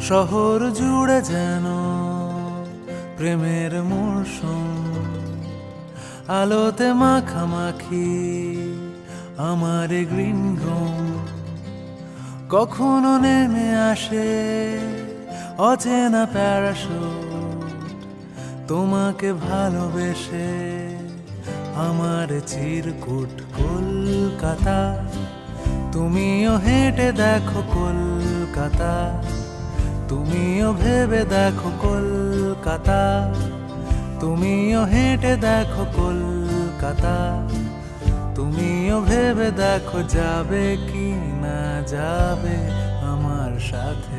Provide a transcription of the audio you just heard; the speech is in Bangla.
শহর জুড়ে যেন প্রেমের মরশুম, আলোতে মাখামাখি আমার গ্রিন রুম। কখনো নেমে আসে অচেনা প্যারাশুট, তোমাকে ভালোবেসে আমার চিরকুট কলকাতা। তুমিও হেঁটে দেখো কলকাতা, তুমিও ভেবে দেখো কলকাতা, তুমিও হেঁটে দেখো কলকাতা, তুমিও ভেবে দেখো যাবে কি না যাবে আমার সাথে।